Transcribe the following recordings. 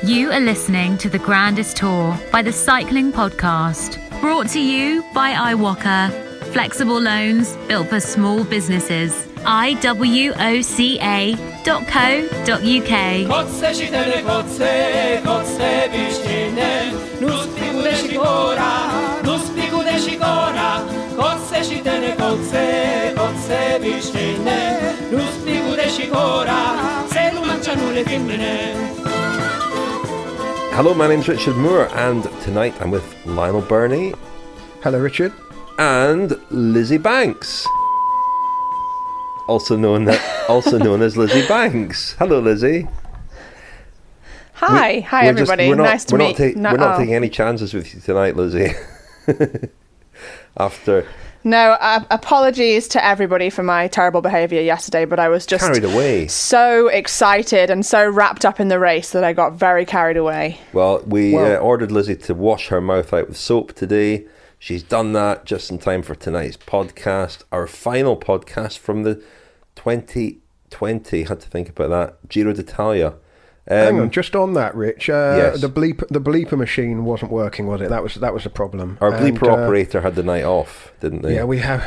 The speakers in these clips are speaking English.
You are listening to the Grandest Tour by the Cycling Podcast, brought to you by iwoca. Flexible loans built for small businesses. iwoca.co.uk. Hello, my name's Richard Moore, and tonight I'm with Lionel Birnie. Hello, Richard. And Lizzy Banks, also known as Lizzy Banks. Hello, Lizzy. Hi, everybody. Nice to meet you. We're not taking any chances with you tonight, Lizzy. No, apologies to everybody for my terrible behaviour yesterday, but I was just carried away. So excited and so wrapped up in the race that I got very carried away. Well, we ordered Lizzy to wash her mouth out with soap today. She's done that just in time for tonight's podcast, our final podcast from the 2020. Had to think about that. Giro d'Italia. Hang on, just on that, Rich. Yes. The bleeper machine wasn't working, was it? That was a problem. Our bleeper operator had the night off, didn't they? Yeah, we had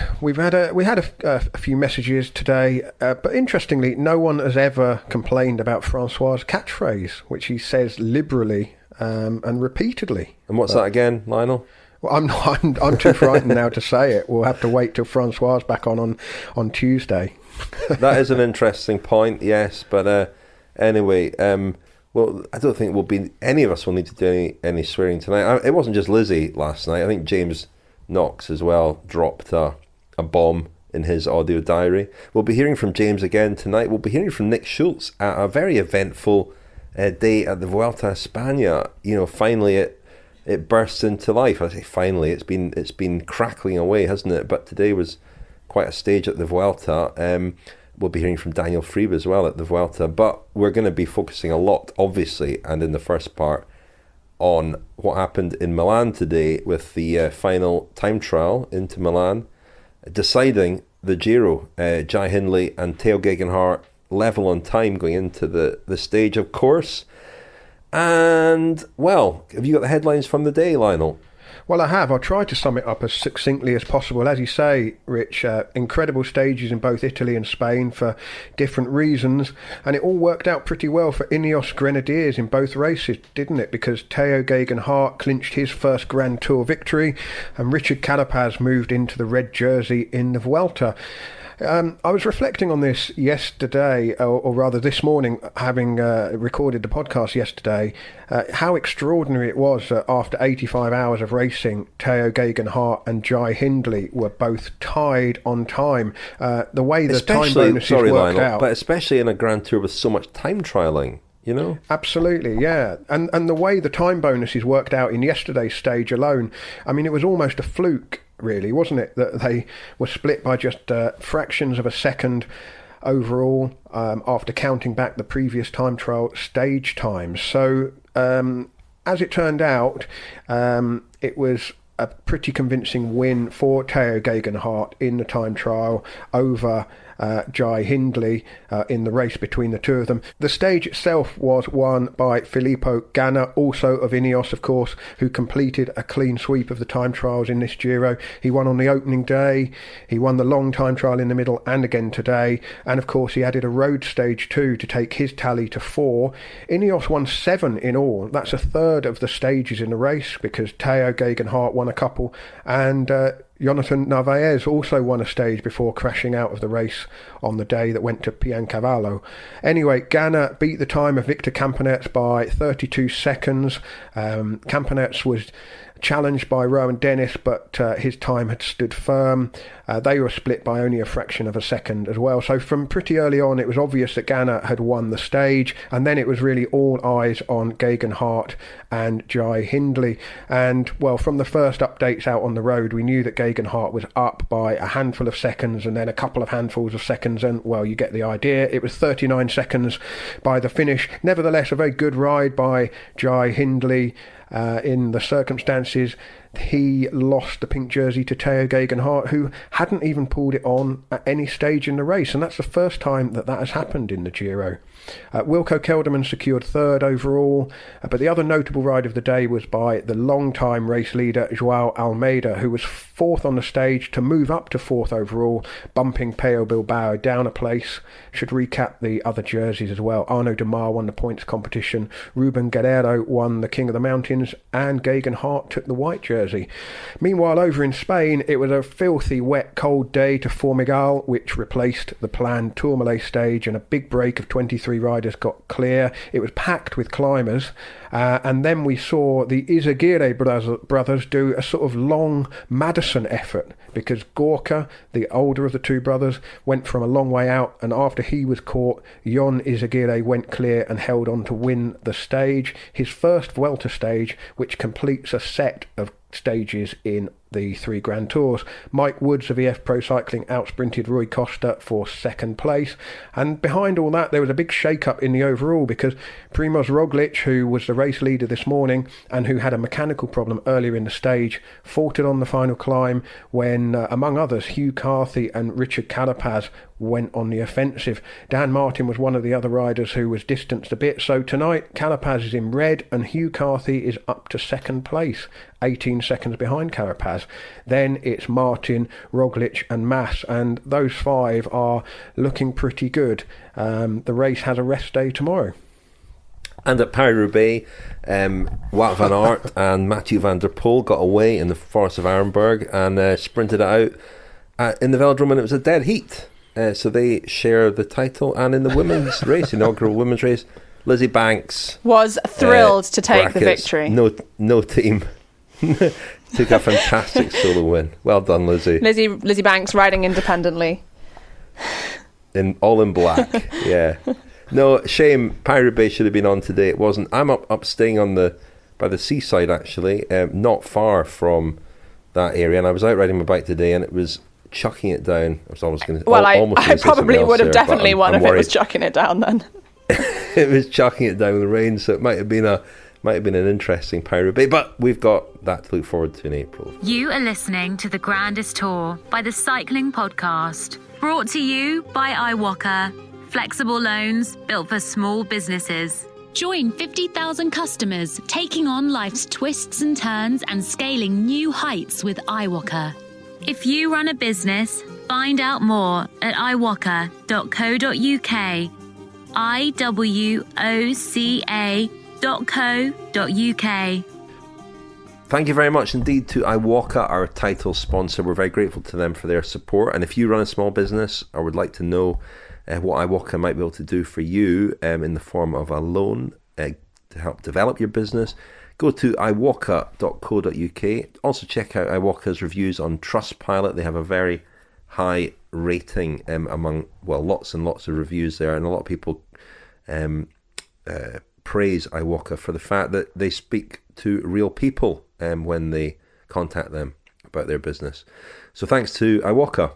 a few messages today, but interestingly, no one has ever complained about Francois' catchphrase, which he says liberally and repeatedly. And what's that again, Lionel? Well, I'm too frightened now to say it. We'll have to wait till Francois back on Tuesday. That is an interesting point, yes. But anyway, well, I don't think any of us will need to do any swearing tonight. It wasn't just Lizzy last night. I think James Knox as well dropped a bomb in his audio diary. We'll be hearing from James again tonight. We'll be hearing from Nick Schultz at a very eventful day at the Vuelta a España. You know, finally it bursts into life. I say finally, it's been crackling away, hasn't it? But today was quite a stage at the Vuelta. We'll be hearing from Daniel Friebe as well at the Vuelta. But we're going to be focusing a lot, obviously, and in the first part, on what happened in Milan today with the final time trial into Milan, deciding the Giro. Jai Hindley and Tao Geoghegan Hart level on time going into the stage, of course. And, well, have you got the headlines from the day, Lionel? Well, I have. I'll try to sum it up as succinctly as possible. As you say, Rich, incredible stages in both Italy and Spain for different reasons, and it all worked out pretty well for Ineos Grenadiers in both races, didn't it? Because Tao Geoghegan Hart clinched his first Grand Tour victory, and Richard Carapaz moved into the red jersey in the Vuelta. I was reflecting on this yesterday, or rather this morning, having recorded the podcast yesterday, how extraordinary it was that after 85 hours of racing, Tao Geoghegan Hart and Jai Hindley were both tied on time. The way the time bonuses worked out. But especially in a Grand Tour with so much time trialling. You know? Absolutely, yeah. And the way the time bonuses worked out in yesterday's stage alone, I mean, it was almost a fluke, really, wasn't it? That they were split by just fractions of a second overall after counting back the previous time trial stage times. So, as it turned out, it was a pretty convincing win for Tao Geoghegan Hart in the time trial over Jai Hindley in the race between the two of them. The stage itself was won by Filippo Ganna, also of Ineos, of course, who completed a clean sweep of the time trials in this Giro. He won on the opening day, he won the long time trial in the middle and again today, and of course he added a road stage too to take his tally to 4. Ineos won 7 in all. That's a third of the stages in the race, because Tao Geoghegan Hart won a couple, and Jonathan Narvaez also won a stage before crashing out of the race on the day that went to Piancavallo. Anyway, Ganna beat the time of Victor Campenerz by 32 seconds. Campenerz was challenged by Rowan Dennis, but his time had stood firm. They were split by only a fraction of a second as well. So from pretty early on, it was obvious that Ganna had won the stage, and then it was really all eyes on Geoghegan Hart and Jai Hindley. And, well, from the first updates out on the road, we knew that Geoghegan Hart was up by a handful of seconds and then a couple of handfuls of seconds, and, well, you get the idea. It was 39 seconds by the finish. Nevertheless, a very good ride by Jai Hindley. in the circumstances. He lost the pink jersey to Tao Geoghegan Hart, who hadn't even pulled it on at any stage in the race, and that's the first time that has happened in the Giro. Wilco Kelderman secured third overall, but the other notable ride of the day was by the long-time race leader Joao Almeida, who was fourth on the stage to move up to fourth overall, bumping Pello Bilbao down a place. Should recap the other jerseys as well. Arnaud Demar won the points competition, Ruben Guerrero won the King of the Mountains, and Geoghegan Hart took the white jersey. Meanwhile, over in Spain, it was a filthy, wet, cold day to Formigal, which replaced the planned Tourmalet stage, and a big break of 23 riders got clear. It was packed with climbers, and then we saw the Izaguirre brothers do a sort of long Madison effort, because Gorka, the older of the two brothers, went from a long way out, and after he was caught, Jon Izaguirre went clear and held on to win the stage, his first Vuelta stage, which completes a set of stages in the 3 Grand Tours. Mike Woods of EF Pro Cycling outsprinted Rui Costa for second place, and behind all that there was a big shake-up in the overall, because Primoz Roglic, who was the race leader this morning and who had a mechanical problem earlier in the stage, faltered on the final climb when, among others, Hugh, Carthy and Richard Carapaz went on the offensive. Dan Martin was one of the other riders who was distanced a bit, so tonight Carapaz is in red and Hugh Carthy is up to second place, 18 seconds behind Carapaz. Then it's Martin, Roglic and Mas, and those 5 are looking pretty good. The race has a rest day tomorrow. And at Paris-Roubaix, Wout van Aert and Mathieu van der Poel got away in the Forest of Arenberg and sprinted it out in the Velodrome, and it was a dead heat. So they share the title. And in the women's race, inaugural women's race, Lizzy Banks was thrilled to take brackets, the victory. No team. Took a fantastic solo win. Well done, Lizzy. Lizzy Banks riding independently. All in black, yeah. No, shame. Paris-Roubaix should have been on today. It wasn't. I'm up staying by the seaside, actually, not far from that area. And I was out riding my bike today, and it was chucking it down. I was almost going to. Well, I probably would have definitely won if it was chucking it down then. It was chucking it down with the rain, so it might have been an interesting Paris-Roubaix, but we've got that to look forward to in April. You are listening to the Grandest Tour by the Cycling Podcast, brought to you by iwoca, flexible loans built for small businesses. Join 50,000 customers taking on life's twists and turns and scaling new heights with iwoca. If you run a business, find out more at iwoca.co.uk. iwoca.co.uk. Thank you very much indeed to iwoca, our title sponsor. We're very grateful to them for their support. And if you run a small business or would like to know what iwoca might be able to do for you in the form of a loan to help develop your business, go to iwoca.co.uk. Also check out iwoca's reviews on Trustpilot. They have a very high rating among, lots and lots of reviews there, and a lot of people praise iwoca for the fact that they speak to real people when they contact them about their business. So thanks to iwoca.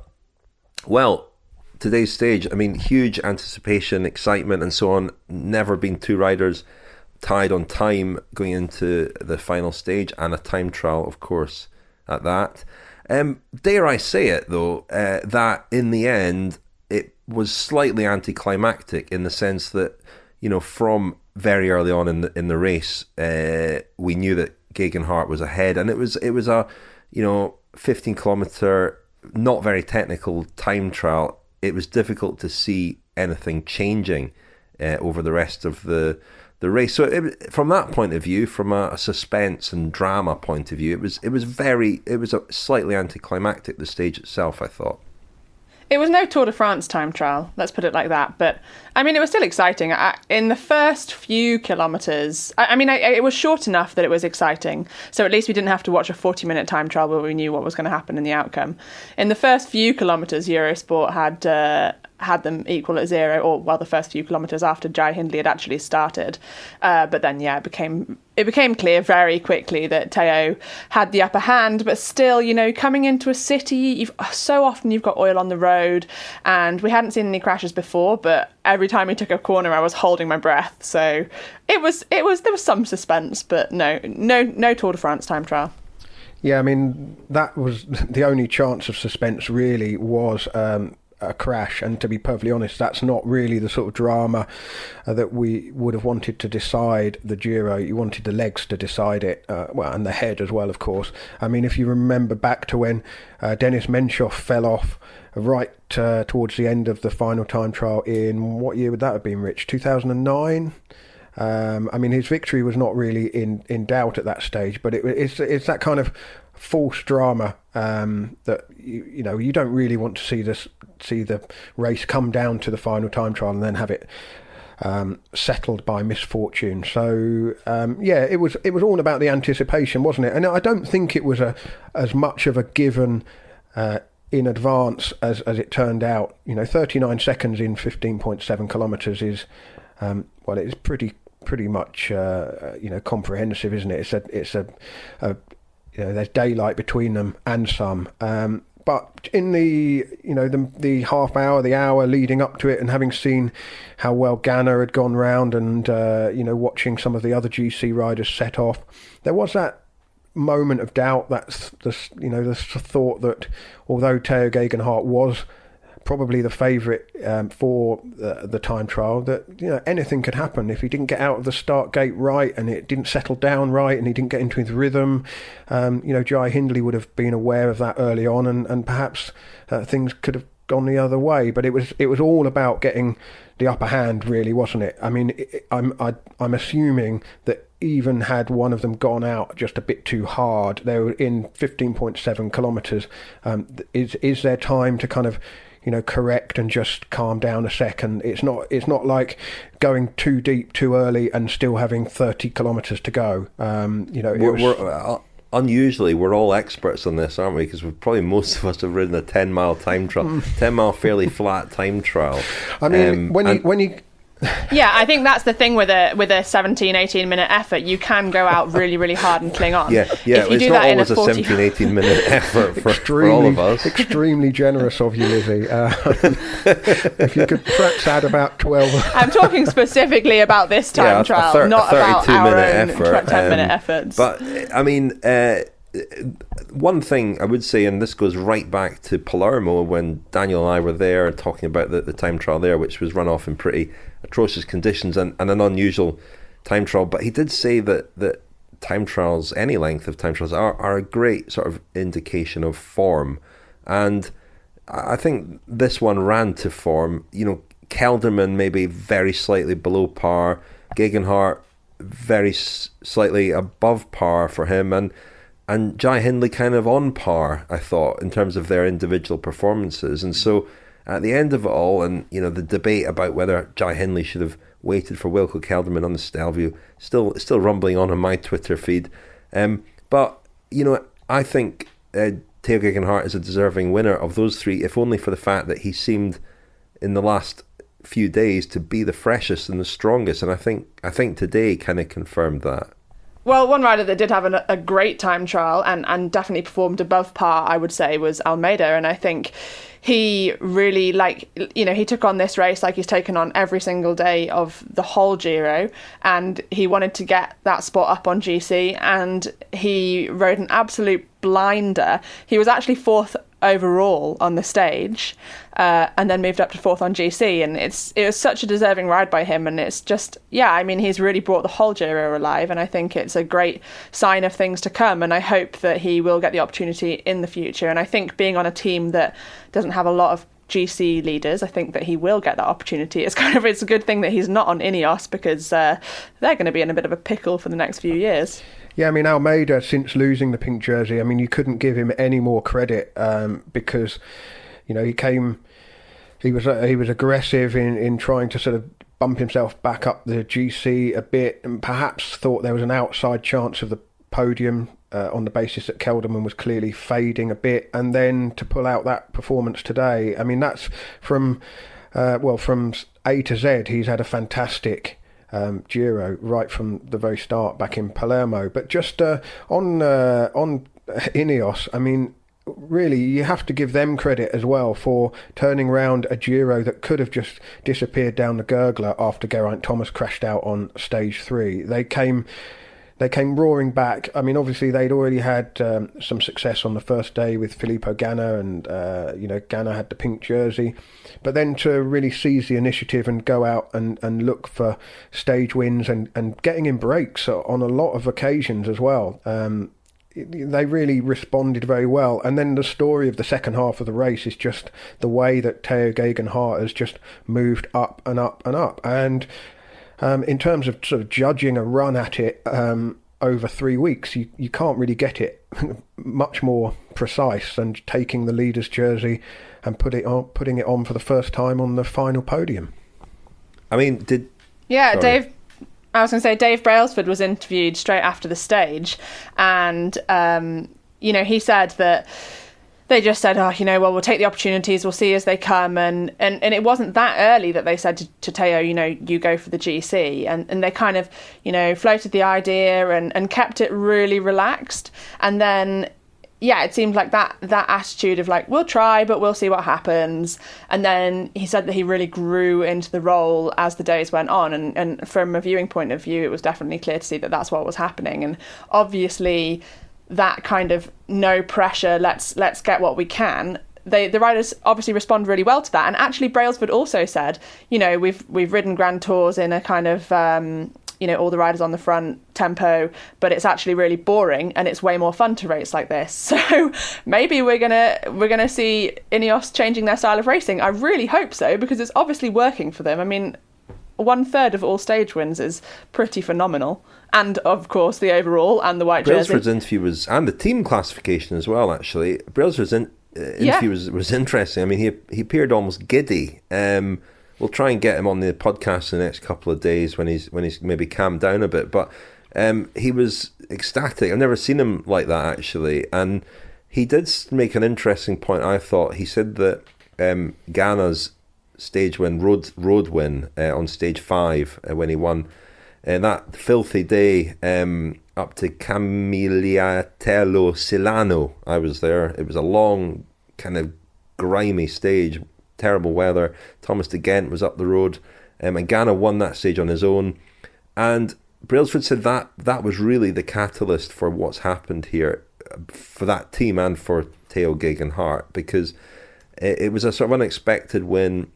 Well, today's stage, huge anticipation, excitement and so on. Never been 2 riders tied on time going into the final stage, and a time trial, of course, at that. Dare I say it, though, that in the end, it was slightly anticlimactic in the sense that, from very early on in the race, we knew that Geoghegan Hart was ahead, and it was a 15 kilometre, not very technical time trial. It was difficult to see anything changing over the rest of the race. So from that point of view, from a suspense and drama point of view, it was a slightly anticlimactic, the stage itself, I thought. It was no Tour de France time trial, let's put it like that. But, it was still exciting. In the first few kilometres, it was short enough that it was exciting. So at least we didn't have to watch a 40-minute time trial where we knew what was going to happen in the outcome. In the first few kilometres, Eurosport had had them equal at 0, or well, the first few kilometres after Jai Hindley had actually started. But then, it became clear very quickly that Tao had the upper hand. But still, coming into a city, so often you've got oil on the road, and we hadn't seen any crashes before. But every time he took a corner, I was holding my breath. So there was some suspense, but no Tour de France time trial. Yeah, I mean, that was the only chance of suspense really was a crash, and to be perfectly honest, that's not really the sort of drama that we would have wanted to decide the Giro. You wanted the legs to decide it, and the head as well, of course. I mean, if you remember back to when Denis Menchov fell off right towards the end of the final time trial in, what year would that have been, Rich? 2009? I mean, his victory was not really in doubt at that stage, but it's that kind of false drama that you don't really want to see the race come down to the final time trial and then have it settled by misfortune. So it was all about the anticipation, wasn't it? And I don't think it was as much of a given in advance as it turned out. 39 seconds in 15.7 kilometres is it's pretty much comprehensive, isn't it? It's a there's daylight between them and some. But in the half hour, the hour leading up to it, and having seen how well Ghana had gone round, and watching some of the other GC riders set off, there was that moment of doubt. That's the thought that although Tao Geoghegan Hart was probably the favourite for the time trial, that anything could happen if he didn't get out of the start gate right, and it didn't settle down right, and he didn't get into his rhythm. Jai Hindley would have been aware of that early on, and perhaps things could have gone the other way. But it was all about getting the upper hand, really, wasn't it? I mean, I'm assuming that even had one of them gone out just a bit too hard, they were in 15.7 kilometres. Is there time to kind of correct and just calm down a second? It's not like going too deep too early and still having 30 kilometres to go. Unusually, we're all experts on this, aren't we? Because most of us have ridden a 10-mile time trial, 10-mile fairly flat time trial. I mean, when you Yeah, I think that's the thing with a 17, 18 minute effort. You can go out really, really hard and cling on. Yeah, if you it's do not that always in a 17, 18 minute effort for all of us. Extremely generous of you, Lizzy. If you could perhaps add about 12. I'm talking specifically about this time trial, not about our own 10-minute efforts. But, I mean, one thing I would say, and this goes right back to Palermo when Daniel and I were there talking about the time trial there, which was run off in pretty atrocious conditions and an unusual time trial. But he did say that time trials, any length of time trials, are a great sort of indication of form. And I think this one ran to form. Kelderman maybe very slightly below par, Geoghegan Hart very slightly above par for him, and Jai Hindley kind of on par, I thought, in terms of their individual performances. And so at the end of it all, and the debate about whether Jai Hindley should have waited for Wilco Kelderman on the Stelvio, still rumbling on my Twitter feed. But I think Tao Geoghegan Hart is a deserving winner of those three, if only for the fact that he seemed in the last few days to be the freshest and the strongest. And I think today kind of confirmed that. Well, one rider that did have a great time trial and definitely performed above par, I would say, was Almeida. And I think he really, he took on this race like he's taken on every single day of the whole Giro. And he wanted to get that spot up on GC. And he rode an absolute blinder. He was actually fourth overall on the stage, and then moved up to fourth on GC, and it was such a deserving ride by him. And it's just, he's really brought the whole Giro alive, and I think it's a great sign of things to come, and I hope that he will get the opportunity in the future. And I think being on a team that doesn't have a lot of GC leaders, I think that he will get that opportunity. It's a good thing that he's not on Ineos, because they're going to be in a bit of a pickle for the next few years. Yeah, I mean, Almeida, since losing the pink jersey, I mean, you couldn't give him any more credit, because, he was aggressive in trying to sort of bump himself back up the GC a bit, and perhaps thought there was an outside chance of the podium on the basis that Kelderman was clearly fading a bit, and then to pull out that performance today. I mean, that's from from A to Z, he's had a fantastic Giro right from the very start back in Palermo. But just on Ineos, I mean, really, you have to give them credit as well for turning around a Giro that could have just disappeared down the gurgler after Geraint Thomas crashed out on stage 3. They came roaring back. I mean, obviously, they'd already had some success on the first day with Filippo Ganna, and, Ganna had the pink jersey. But then to really seize the initiative and go out and look for stage wins and getting in breaks on a lot of occasions as well. They really responded very well. And then the story of the second half of the race is just the way that Tao Geoghegan Hart has just moved up and up and up. And in terms of sort of judging a run at it over 3 weeks, you can't really get it much more precise than taking the leader's jersey and putting it on for the first time on the final podium. I mean, Sorry. Dave... I was going to say, Dave Brailsford was interviewed straight after the stage, and, he said that they just said, we'll take the opportunities, we'll see as they come, and it wasn't that early that they said to Tao, you go for the GC, and they kind of, floated the idea and kept it really relaxed, and then... yeah, it seemed like that attitude of like, we'll try, but we'll see what happens. And then he said that he really grew into the role as the days went on. And from a viewing point of view, it was definitely clear to see that that's what was happening. And obviously that kind of no pressure, let's get what we can. The riders obviously respond really well to that. And actually Brailsford also said, we've ridden Grand Tours in a kind of... all the riders on the front tempo, but it's actually really boring and it's way more fun to race like this. So maybe we're gonna see Ineos changing their style of racing. I really hope so, because it's obviously working for them. I mean, 1/3 of all stage wins is pretty phenomenal, and of course the overall and the white jersey. Brailsford's interview was, and the team classification as well. Actually, Brailsford's interview was interesting. I mean, he appeared almost giddy. We'll try and get him on the podcast in the next couple of days when he's maybe calmed down a bit. But he was ecstatic. I've never seen him like that, actually. And he did make an interesting point, I thought. He said that Ganna's stage win, road win on stage 5 when he won that filthy day up to Camigliatello Silano. I was there. It was a long, kind of grimy stage. Terrible weather. Thomas de Gent was up the road, and Ganna won that stage on his own. And Brailsford said that was really the catalyst for what's happened here for that team and for Tao Geoghegan Hart, because it was a sort of unexpected win,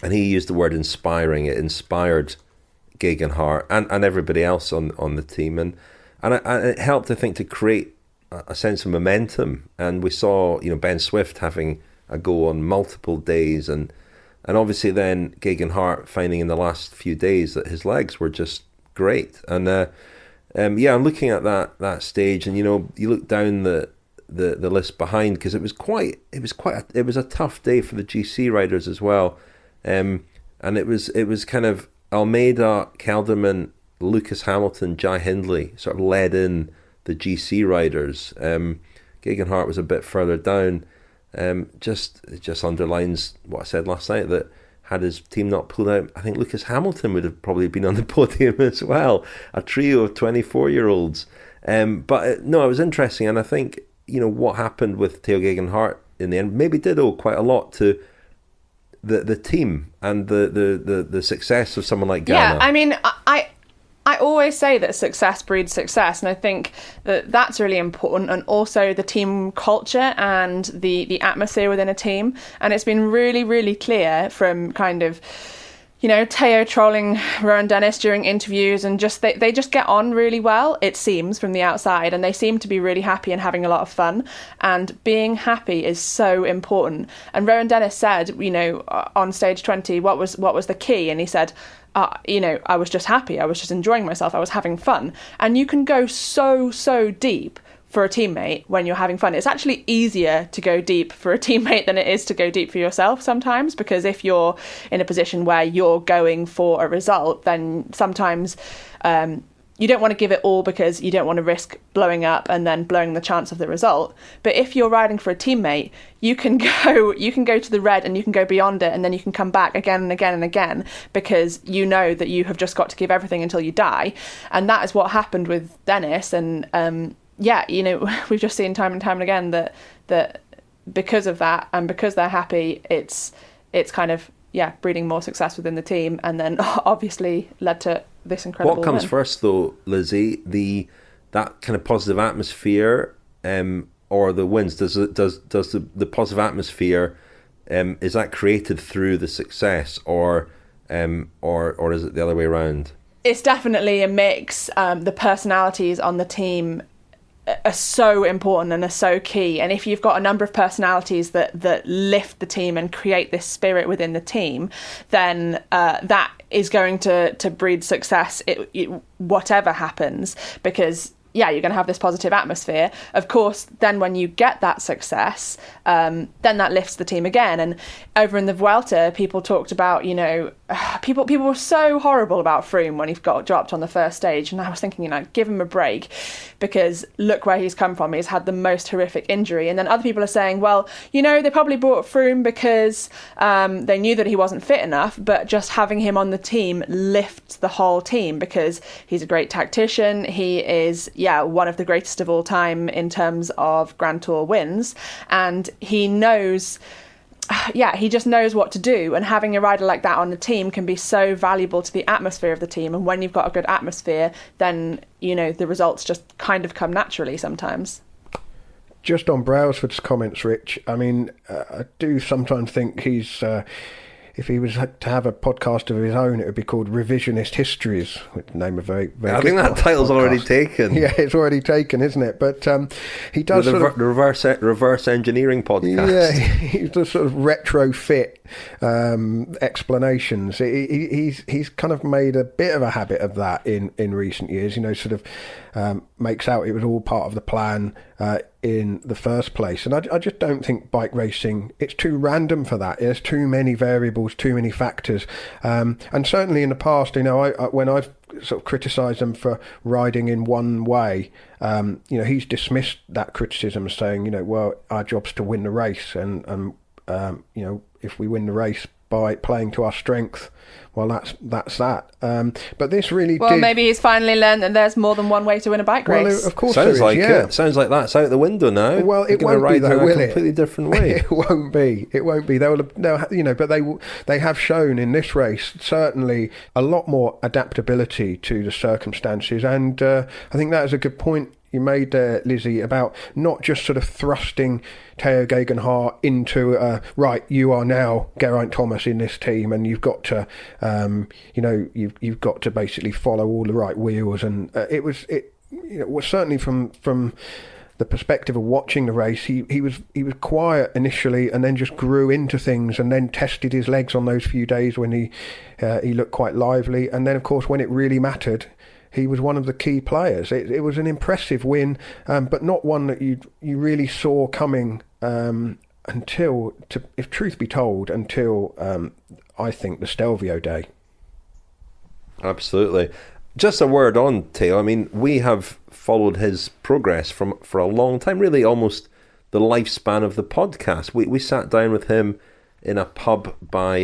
and he used the word inspiring. It inspired Geoghegan Hart and everybody else on the team, and it helped, I think, to create a sense of momentum. And we saw Ben Swift having a go on multiple days, and obviously then Geoghegan Hart finding in the last few days that his legs were just great. And I'm looking at that stage, and you look down the list behind, because it was a tough day for the GC riders as well, and it was kind of Almeida, Kelderman, Lucas Hamilton, Jai Hindley sort of led in the GC riders. Geoghegan Hart was a bit further down. It just underlines what I said last night, that had his team not pulled out, I think Lucas Hamilton would have probably been on the podium as well. A trio of 24-year-olds. It was interesting, and I think what happened with Tao Geoghegan Hart in the end maybe did owe quite a lot to the team and the success of someone like Ganna. Yeah, I mean, I always say that success breeds success, and I think that that's really important, and also the team culture and the atmosphere within a team. And it's been really, really clear from kind of, Tao trolling Rowan Dennis during interviews, and just they just get on really well, it seems, from the outside, and they seem to be really happy and having a lot of fun. And being happy is so important. And Rowan Dennis said, on stage 20, what was the key? And he said, I was just happy. I was just enjoying myself. I was having fun. And you can go so deep for a teammate when you're having fun. It's actually easier to go deep for a teammate than it is to go deep for yourself sometimes, because if you're in a position where you're going for a result, then sometimes you don't want to give it all because you don't want to risk blowing up and then blowing the chance of the result. But if you're riding for a teammate, you can go to the red and you can go beyond it, and then you can come back again and again and again, because you know that you have just got to give everything until you die. And that is what happened with Dennis. And we've just seen time and time and again that because of that, and because they're happy, it's kind of breeding more success within the team, and then obviously led to this incredible What comes win. first, though, Lizzy? That kind of positive atmosphere, or the wins? Does the positive atmosphere, is that created through the success, or is it the other way around? It's definitely a mix. The personalities on the team are so important and are so key, and if you've got a number of personalities that lift the team and create this spirit within the team, then that is going to breed success, whatever happens, because you're going to have this positive atmosphere. Of course, then when you get that success, then that lifts the team again. And over in the Vuelta, people talked about, people were so horrible about Froome when he got dropped on the first stage. And I was thinking, give him a break, because look where he's come from. He's had the most horrific injury. And then other people are saying, well, they probably brought Froome because they knew that he wasn't fit enough, but just having him on the team lifts the whole team, because he's a great tactician. He is, one of the greatest of all time in terms of Grand Tour wins. And he knows, he just knows what to do. And having a rider like that on the team can be so valuable to the atmosphere of the team. And when you've got a good atmosphere, then, the results just kind of come naturally sometimes. Just on Brailsford's comments, Rich, I mean, I do sometimes think he's... if he was to have a podcast of his own, it would be called Revisionist Histories, which name a very, very I think that title's podcast. already taken. Yeah, it's already taken, isn't it? But he does the reverse engineering podcast. Yeah, he does sort of retrofit explanations. He's kind of made a bit of a habit of that in recent years. Makes out it was all part of the plan in the first place. And I just don't think bike racing, it's too random for that. There's too many variables, too many factors. And certainly in the past, when I've sort of criticised them for riding in one way, he's dismissed that criticism, saying, well, our job's to win the race. And if we win the race by playing to our strength, well, that's that. But this really did... maybe he's finally learned that there's more than one way to win a bike race. Well, of course Sounds there is, like it. Sounds like that's out the window now. Well, it won't be, though, will it? A completely different way. It won't be. But they have shown in this race certainly a lot more adaptability to the circumstances, and I think that is a good point you made there, Lizzy, about not just sort of thrusting Tao Geoghegan Hart into right, you are now Geraint Thomas in this team, and you've got to you've got to basically follow all the right wheels. And it was certainly from the perspective of watching the race, he was quiet initially, and then just grew into things, and then tested his legs on those few days when he looked quite lively, and then of course when it really mattered, he was one of the key players. It was an impressive win, but not one that you really saw coming until, if truth be told, until I think the Stelvio day. Absolutely. Just a word on Tao. I mean, we have followed his progress for a long time, really almost the lifespan of the podcast. We sat down with him in a pub by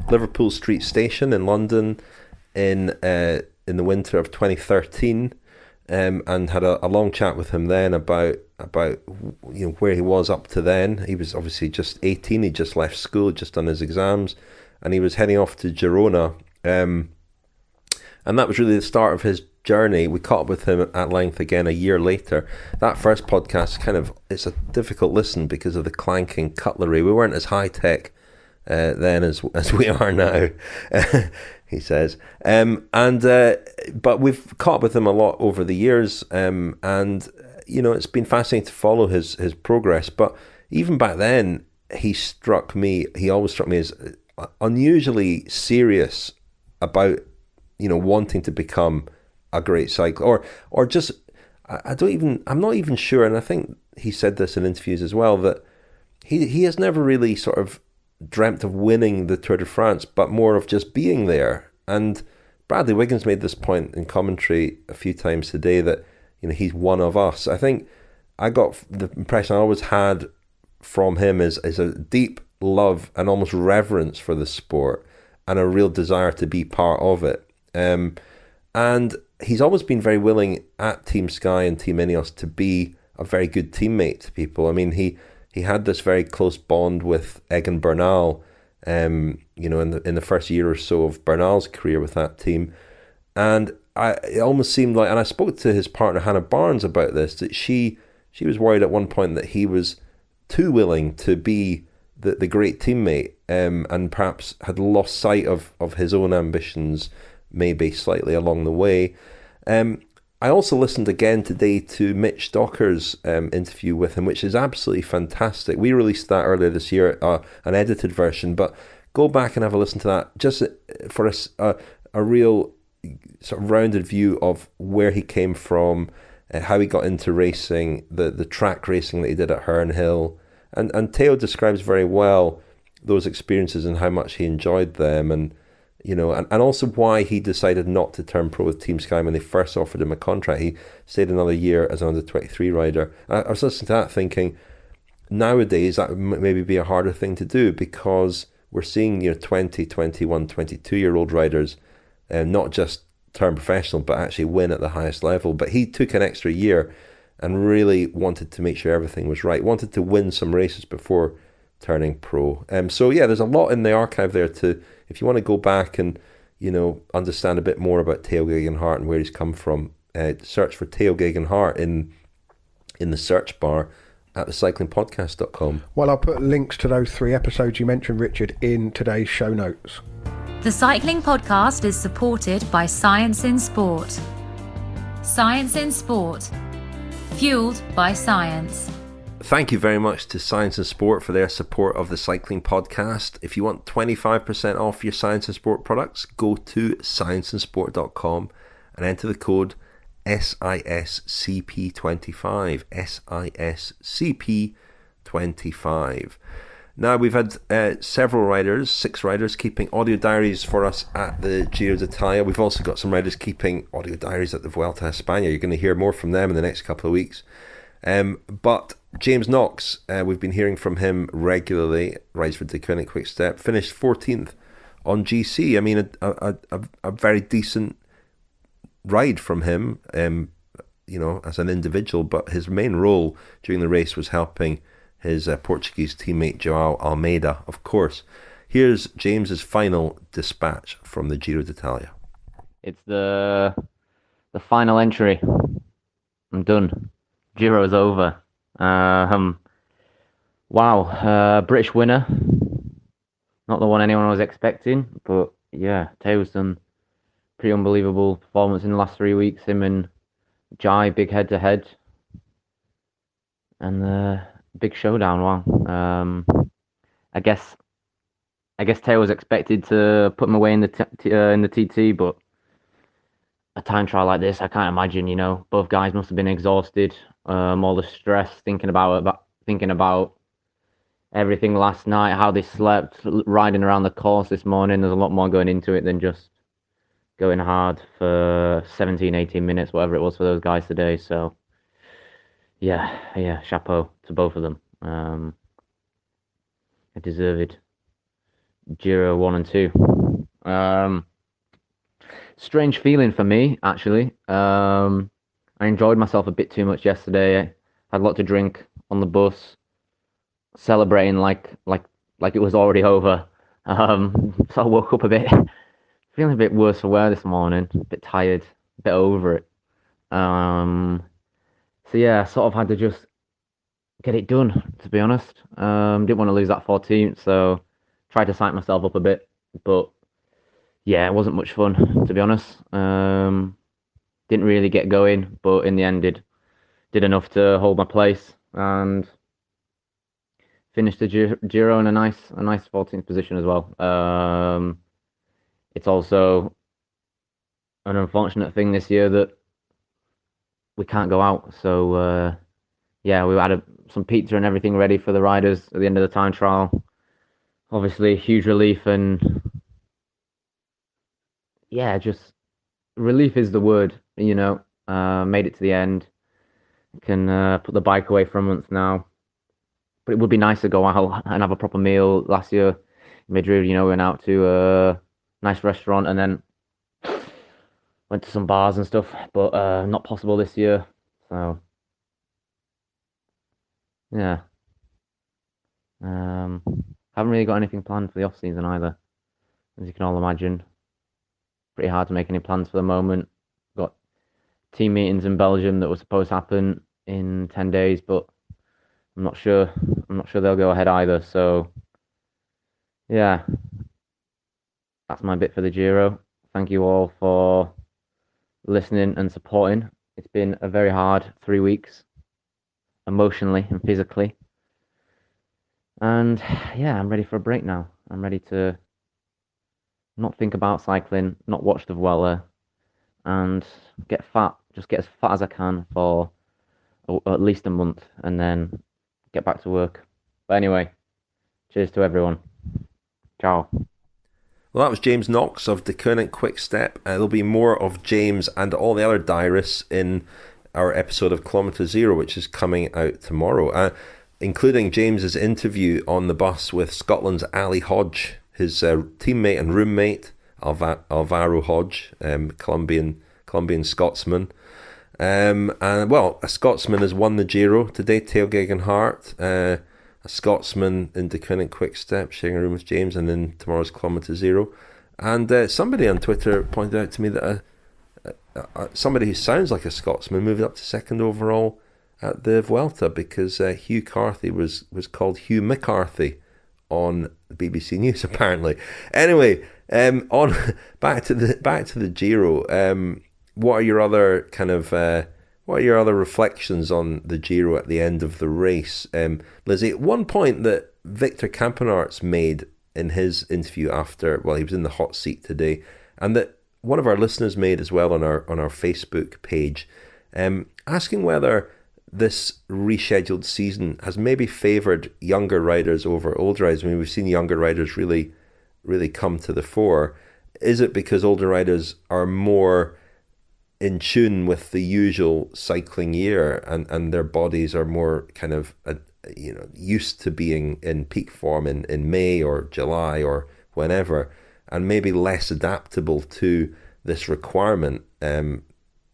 Liverpool Street Station in London in the winter of 2013, and had a long chat with him then about where he was up to then. He was obviously just 18, he just left school, just done his exams, and he was heading off to Girona, and that was really the start of his journey. We caught up with him at length again a year later. That first podcast it's a difficult listen because of the clanking cutlery. We weren't as high tech then as we are now, he says. But we've caught up with him a lot over the years, and it's been fascinating to follow his progress. But even back then, he always struck me as unusually serious about wanting to become a great cyclist, or just I'm not even sure, and I think he said this in interviews as well, that he has never really sort of dreamt of winning the Tour de France, but more of just being there and Bradley Wiggins made this point in commentary a few times today that, he's one of us. I think I got the impression I always had from him is a deep love and almost reverence for the sport and a real desire to be part of it. And he's always been very willing at Team Sky and Team Ineos to be a very good teammate to people. I mean, he had this very close bond with Egan Bernal, in the first year or so of Bernal's career with that team. And it almost seemed like, and I spoke to his partner Hannah Barnes about this, that she was worried at one point that he was too willing to be the great teammate, and perhaps had lost sight of his own ambitions, maybe slightly along the way. I also listened again today to Mitch Docker's interview with him, which is absolutely fantastic. We released that earlier this year, an edited version, but go back and have a listen to that, just for a real sort of rounded view of where he came from, how he got into racing, the track racing that he did at Herne Hill. And Tao describes very well those experiences and how much he enjoyed them, and also why he decided not to turn pro with Team Sky when they first offered him a contract. He stayed another year as an under-23 rider. I was listening to that thinking, nowadays that would maybe be a harder thing to do, because we're seeing 20, 21, 22-year-old riders not just turn professional but actually win at the highest level. But he took an extra year and really wanted to make sure everything was right, wanted to win some races before turning pro. So yeah, there's a lot in the archive there if you want to go back and understand a bit more about Tao Geoghegan Hart and where he's come from. Search for Tao Geoghegan Hart in the search bar at thecyclingpodcast.com. Well, I'll put links to those 3 episodes you mentioned, Richard, in today's show notes. The Cycling Podcast is supported by Science in Sport. Science in Sport. Fueled by science. Thank you very much to Science and Sport for their support of the Cycling Podcast. If you want 25% off your Science and Sport products, go to scienceandsport.com and enter the code SISCP25. SISCP25. Now, we've had several riders, 6 riders, keeping audio diaries for us at the Giro d'Italia. We've also got some riders keeping audio diaries at the Vuelta a España. You're going to hear more from them in the next couple of weeks. But James Knox, we've been hearing from him regularly, rides for Deceuninck Quick Step, finished 14th on GC. I mean, a very decent ride from him, as an individual, but his main role during the race was helping his Portuguese teammate João Almeida, of course. Here's James's final dispatch from the Giro d'Italia. It's the final entry. I'm done. Giro's over. Wow, British winner. Not the one anyone was expecting, but yeah, Tao's done pretty unbelievable performance in the last 3 weeks. Him and Jai, big head-to-head. And big showdown, wow. I guess Tao was expected to put him away in the TT, but a time trial like this, I can't imagine. Both guys must have been exhausted. All the stress, thinking about everything last night, how they slept, riding around the course this morning. There's a lot more going into it than just going hard for 17, 18 minutes, whatever it was for those guys today. So yeah, chapeau to both of them. A deserved Giro 1 and 2. Strange feeling for me, actually. I enjoyed myself a bit too much yesterday. I had a lot to drink on the bus, celebrating like it was already over. So I woke up a bit, feeling a bit worse for wear this morning, a bit tired, a bit over it. So yeah, I sort of had to just get it done, to be honest. Didn't want to lose that 14th, so tried to psych myself up a bit. But yeah, it wasn't much fun, to be honest. Didn't really get going, but in the end did enough to hold my place and finished the Giro in a nice 14th position as well. It's also an unfortunate thing this year that we can't go out. So yeah, we had some pizza and everything ready for the riders at the end of the time trial. Obviously, huge relief, and yeah, just relief is the word. Made it to the end. Can put the bike away for a month now. But it would be nice to go out and have a proper meal. Last year in Madrid, we went out to a nice restaurant and then went to some bars and stuff. But not possible this year. So yeah. Haven't really got anything planned for the off season either, as you can all imagine. Pretty hard to make any plans for the moment. Got team meetings in Belgium that were supposed to happen in 10 days, but I'm not sure they'll go ahead either. So yeah, that's my bit for the Giro. Thank you all for listening and supporting. It's been a very hard 3 weeks, emotionally and physically. And yeah, I'm ready for a break now. I'm ready to not think about cycling, not watch the Vuelta, and get fat. Just get as fat as I can for at least a month, and then get back to work. But anyway, cheers to everyone. Ciao. Well, that was James Knox of the Koenig Quick Step. There'll be more of James and all the other diarists in our episode of Kilometre Zero, which is coming out tomorrow. Including James's interview on the bus with Scotland's Ali Hodge, his teammate and roommate, Alvaro Hodge, Colombian Scotsman. And a Scotsman has won the Giro today, Tao Geoghegan Hart, a Scotsman in the Koenig Quick Step, sharing a room with James, and then tomorrow's Kilometre Zero. And somebody on Twitter pointed out to me that somebody who sounds like a Scotsman moved up to second overall at the Vuelta, because Hugh Carthy was called Hugh McCarthy on BBC News apparently. Anyway, on back to the Giro. What are your other reflections on the Giro at the end of the race, Lizzy? One point that Victor Campenaerts made in his interview after, he was in the hot seat today, and that one of our listeners made as well on our Facebook page, asking whether this rescheduled season has maybe favoured younger riders over older riders. I mean, we've seen younger riders really, really come to the fore. Is it because older riders are more in tune with the usual cycling year, and their bodies are more kind of used to being in peak form in May or July or whenever, and maybe less adaptable to this requirement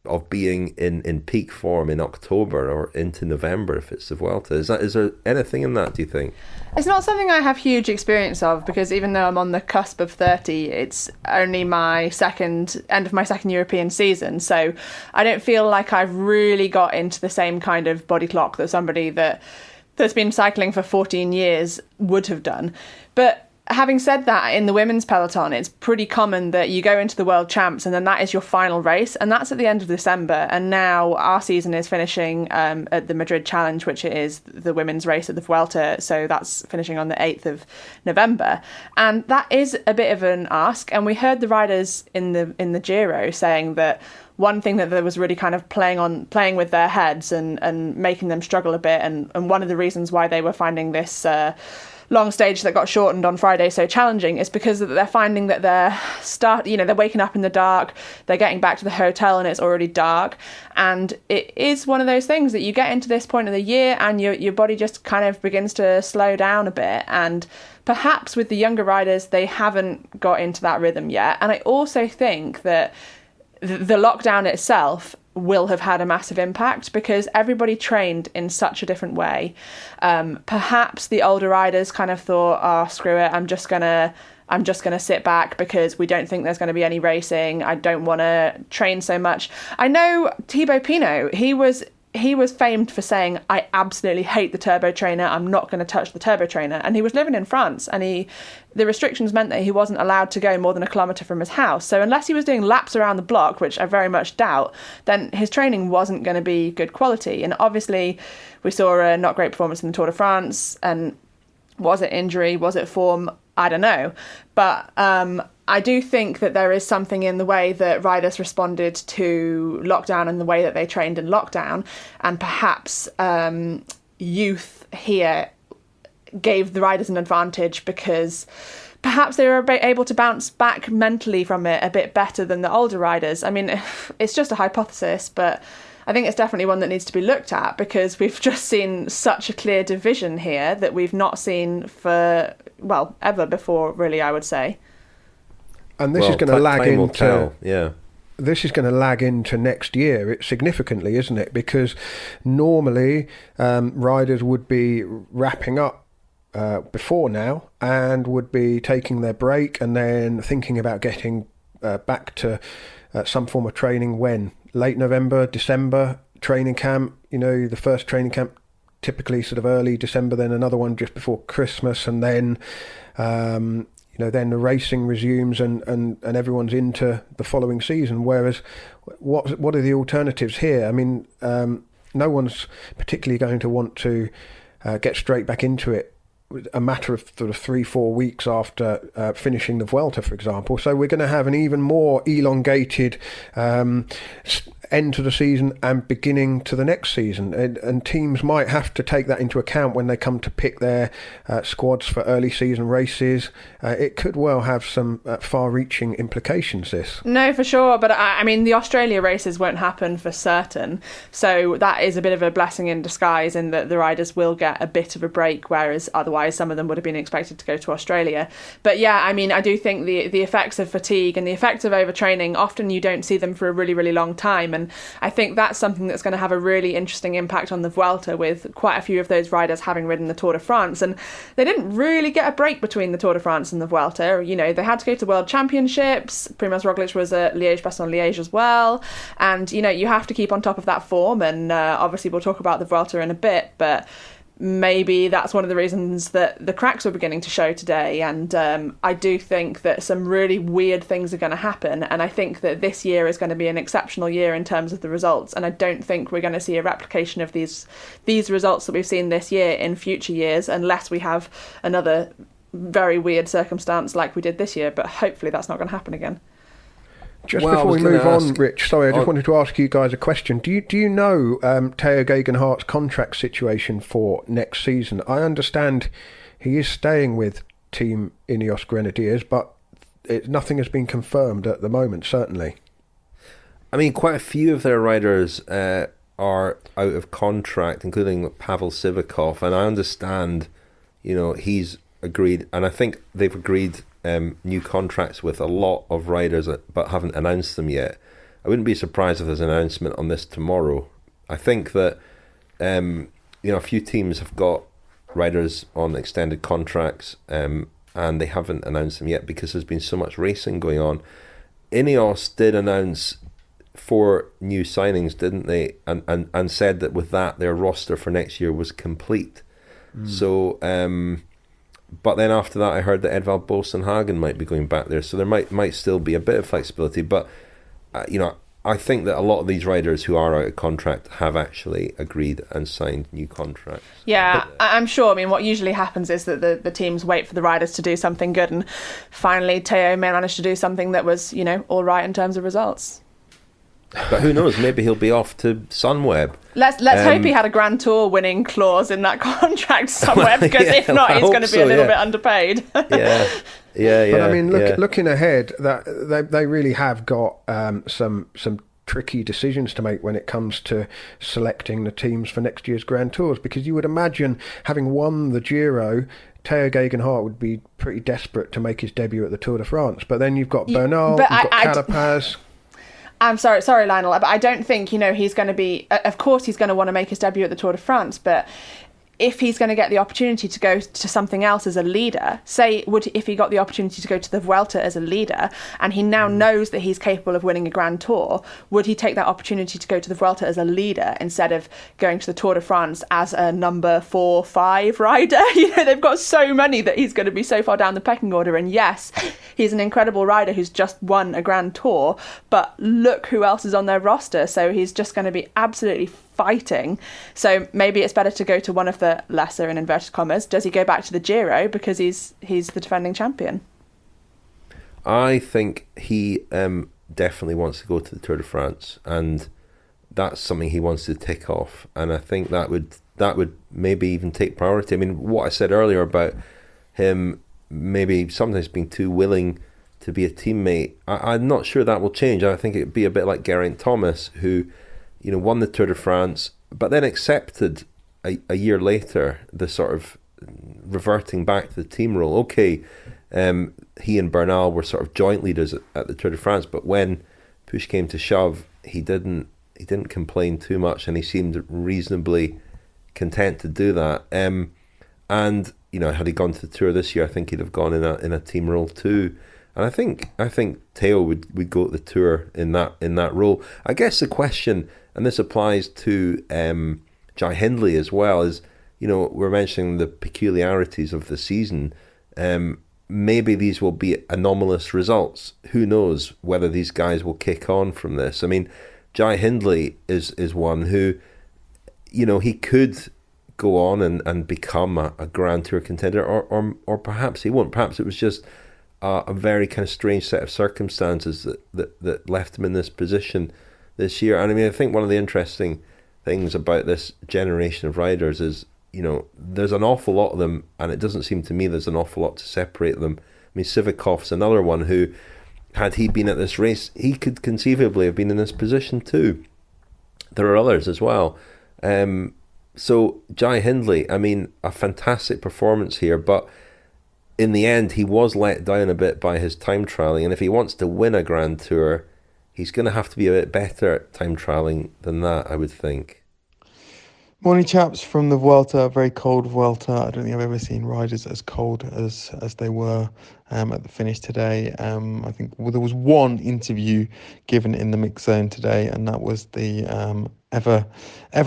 of being in peak form in October or into November if it's the Vuelta? Is there anything in that, do you think? It's not something I have huge experience of, because even though I'm on the cusp of 30, it's only my end of my second European season, so I don't feel like I've really got into the same kind of body clock that somebody that's been cycling for 14 years would have done. But having said that, in the women's peloton, it's pretty common that you go into the World Champs and then that is your final race, and that's at the end of December. And now our season is finishing at the Madrid Challenge, which is the women's race at the Vuelta, so that's finishing on the 8th of November. And that is a bit of an ask, and we heard the riders in the Giro saying that one thing that was really kind of playing with their heads and making them struggle a bit, and one of the reasons why they were finding this long stage that got shortened on Friday so challenging is because they're finding that they're waking up in the dark, they're getting back to the hotel and it's already dark, and it is one of those things that you get into this point of the year and your body just kind of begins to slow down a bit, and perhaps with the younger riders they haven't got into that rhythm yet. And I also think that the lockdown itself will have had a massive impact because everybody trained in such a different way. Perhaps the older riders kind of thought, oh, screw it, I'm just gonna sit back because we don't think there's going to be any racing. I don't want to train so much. I know Thibaut Pinot, he was famed for saying, I absolutely hate the turbo trainer, I'm not going to touch the turbo trainer. And he was living in France, and the restrictions meant that he wasn't allowed to go more than a kilometre from his house. So unless he was doing laps around the block, which I very much doubt, then his training wasn't going to be good quality. And obviously we saw a not great performance in the Tour de France, and was it injury, was it form? I don't know. But I do think that there is something in the way that riders responded to lockdown and the way that they trained in lockdown, and perhaps youth here gave the riders an advantage because perhaps they were able to bounce back mentally from it a bit better than the older riders. I mean, it's just a hypothesis, but I think it's definitely one that needs to be looked at, because we've just seen such a clear division here that we've not seen for, well, ever before, really, I would say. And this is going to lag into... Yeah. This is going to lag into next year significantly, isn't it? Because normally riders would be wrapping up before now and would be taking their break and then thinking about getting back to some form of training when? Late November, December, training camp, the first training camp typically sort of early December, then another one just before Christmas, and then then the racing resumes and everyone's into the following season. Whereas, what are the alternatives here? I mean, no one's particularly going to want to get straight back into it a matter of sort of 3-4 weeks after finishing the Vuelta, for example. So we're going to have an even more elongated end to the season and beginning to the next season, and teams might have to take that into account when they come to pick their squads for early season races. It could well have some far-reaching implications, this. No, for sure, but I mean the Australia races won't happen for certain, so that is a bit of a blessing in disguise in that the riders will get a bit of a break, whereas otherwise some of them would have been expected to go to Australia. But yeah, I mean, I do think the effects of fatigue and the effects of overtraining, often you don't see them for a really, really long time. And I think that's something that's going to have a really interesting impact on the Vuelta, with quite a few of those riders having ridden the Tour de France. And they didn't really get a break between the Tour de France and the Vuelta. They had to go to World Championships. Primoz Roglic was at Liège-Bastogne-Liège as well. And, you have to keep on top of that form. And obviously we'll talk about the Vuelta in a bit, but maybe that's one of the reasons that the cracks were beginning to show today. And I do think that some really weird things are going to happen, and I think that this year is going to be an exceptional year in terms of the results, and I don't think we're going to see a replication of these results that we've seen this year in future years, unless we have another very weird circumstance like we did this year. But hopefully that's not going to happen again. Just before we move on, Rich, sorry, I just wanted to ask you guys a question. Do you know Tao Geoghegan Hart's contract situation for next season? I understand he is staying with Team Ineos Grenadiers, but nothing has been confirmed at the moment, certainly. I mean, quite a few of their riders are out of contract, including Pavel Sivakov, and I understand, he's agreed, and I think they've agreed new contracts with a lot of riders, but haven't announced them yet. I wouldn't be surprised if there's an announcement on this tomorrow. I think that a few teams have got riders on extended contracts, and they haven't announced them yet because there's been so much racing going on. Ineos did announce 4 new signings, didn't they? And said that with that their roster for next year was complete. So but then after that, I heard that Edvald Boasson-Hagen might be going back there, so there might still be a bit of flexibility. But I think that a lot of these riders who are out of contract have actually agreed and signed new contracts. Yeah, I'm sure. I mean, what usually happens is that the teams wait for the riders to do something good, and finally Tao may manage to do something that was, all right in terms of results. But who knows? Maybe he'll be off to Sunweb. Let's hope he had a Grand Tour winning clause in that contract somewhere, because if not, he's going to be a little bit underpaid. Yeah. But I mean, looking ahead, that they really have got some tricky decisions to make when it comes to selecting the teams for next year's Grand Tours, because you would imagine, having won the Giro, Tao Geoghegan Hart would be pretty desperate to make his debut at the Tour de France. But then you've got Bernal, you've got Carapaz. I'm sorry, Lionel, but I don't think, he's going to be... Of course he's going to want to make his debut at the Tour de France, but if he's going to get the opportunity to go to something else as a leader, if he got the opportunity to go to the Vuelta as a leader, and he now knows that he's capable of winning a Grand Tour, would he take that opportunity to go to the Vuelta as a leader instead of going to the Tour de France as a number 4, 5 rider? They've got so many that he's going to be so far down the pecking order. And yes, he's an incredible rider who's just won a Grand Tour, but look who else is on their roster. So he's just going to be absolutely fighting. So maybe it's better to go to one of the lesser, in inverted commas. Does he go back to the Giro because he's the defending champion? I think he definitely wants to go to the Tour de France, and that's something he wants to tick off, and I think that would maybe even take priority. I mean, what I said earlier about him maybe sometimes being too willing to be a teammate. I'm not sure that will change. I think it'd be a bit like Geraint Thomas, who, won the Tour de France, but then accepted a year later the sort of reverting back to the team role. Okay, he and Bernal were sort of joint leaders at the Tour de France, but when push came to shove, he didn't complain too much, and he seemed reasonably content to do that. And had he gone to the Tour this year, I think he'd have gone in a team role too. And I think Tao would go to the Tour in that role. I guess the question, and this applies to Jai Hindley as well, is we're mentioning the peculiarities of the season. Maybe these will be anomalous results. Who knows whether these guys will kick on from this? I mean, Jai Hindley is one who, he could go on and become a Grand Tour contender, or perhaps he won't. Perhaps it was just a very kind of strange set of circumstances that left him in this position this year. And I mean, I think one of the interesting things about this generation of riders is, there's an awful lot of them, and it doesn't seem to me there's an awful lot to separate them. I mean, Sivakov's another one who, had he been at this race, he could conceivably have been in this position too. There are others as well. So Jai Hindley, I mean, a fantastic performance here, but in the end, he was let down a bit by his time trialling, and if he wants to win a Grand Tour, he's going to have to be a bit better at time trialling than that, I would think. Morning, chaps, from the Vuelta, very cold Vuelta. I don't think I've ever seen riders as cold as they were at the finish today. I think there was one interview given in the mix zone today, and that was the ever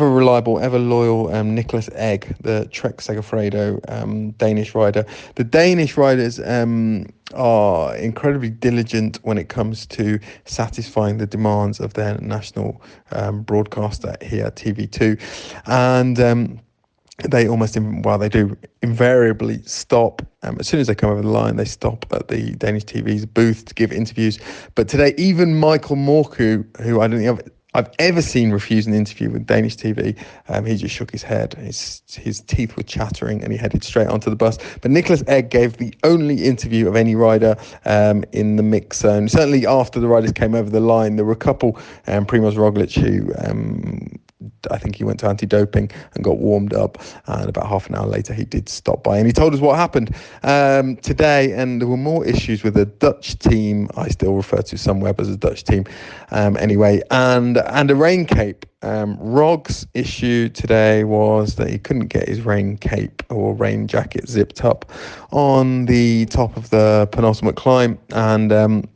reliable, ever loyal Nicholas Egg, the Trek Segafredo Danish rider. The Danish riders are incredibly diligent when it comes to satisfying the demands of their national broadcaster here at TV2, and they they do invariably stop. As soon as they come over the line, they stop at the Danish TV's booth to give interviews. But today, even Michael Morku, who I don't think I've ever seen refuse an interview with Danish TV, he just shook his head. His teeth were chattering, and he headed straight onto the bus. But Nicholas Egg gave the only interview of any rider in the mix zone. Certainly after the riders came over the line, there were a couple, Primoz Roglic, who I think he went to anti-doping and got warmed up, and about half an hour later he did stop by, and he told us what happened today. And there were more issues with the Dutch team. I still refer to Sunweb as a Dutch team anyway, and a rain cape. Rog's issue today was that he couldn't get his rain cape or rain jacket zipped up on the top of the penultimate climb, and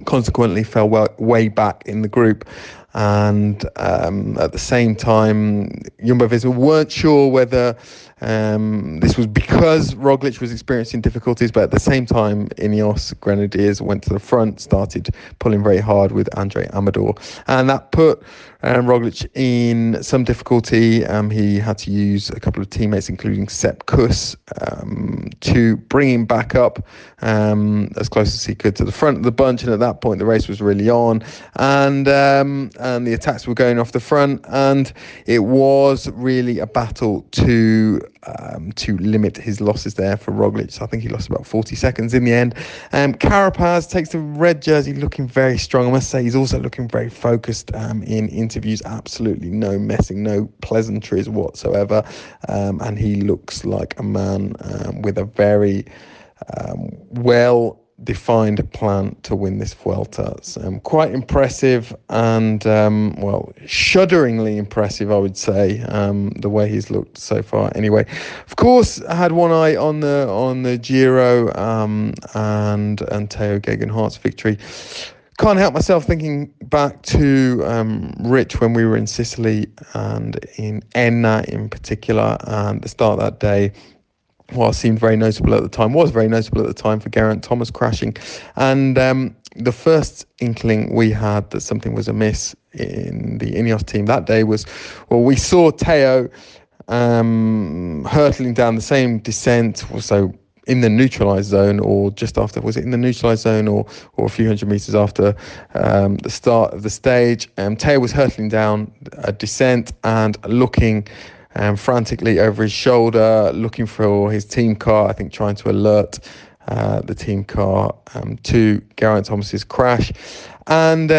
consequently fell way back in the group. And at the same time, Jumbo-Visma weren't sure whether this was because Roglic was experiencing difficulties, but at the same time, Ineos Grenadiers went to the front, started pulling very hard with Andre Amador, and that put Roglic in some difficulty. He had to use a couple of teammates, including Sepp Kuss, to bring him back up as close as he could to the front of the bunch. And at that point, the race was really on, and the attacks were going off the front, and it was really a battle to limit his losses there for Roglic. So I think he lost about 40 seconds in the end. Carapaz takes the red jersey, looking very strong. I must say he's also looking very focused in interviews. Absolutely no messing, no pleasantries whatsoever, and he looks like a man with a very well-defined plan to win this Vuelta. So, quite impressive, and shudderingly impressive, I would say, the way he's looked so far. Anyway, of course, I had one eye on the Giro and Tao Geoghegan Hart's victory. Can't help myself thinking back to Rich when we were in Sicily and in Enna in particular, and the start of that day, well, seemed very notable at the time, was very notable at the time for Geraint Thomas crashing. And the first inkling we had that something was amiss in the Ineos team that day was, well, we saw Tao hurtling down the same descent, so in the neutralised zone, or just after, was it in the neutralised zone or a few hundred metres after the start of the stage. Tao was hurtling down a descent and looking frantically over his shoulder, looking for his team car, I think trying to alert the team car to Geraint Thomas's crash. And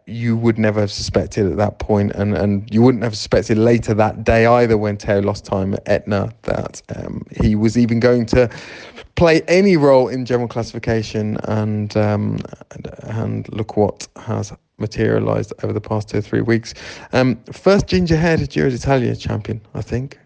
you would never have suspected at that point, and you wouldn't have suspected later that day either, when Tao lost time at Etna, that he was even going to play any role in general classification. And look what has materialised over the past 2 or 3 weeks. First ginger-haired Giro d'Italia champion, I think.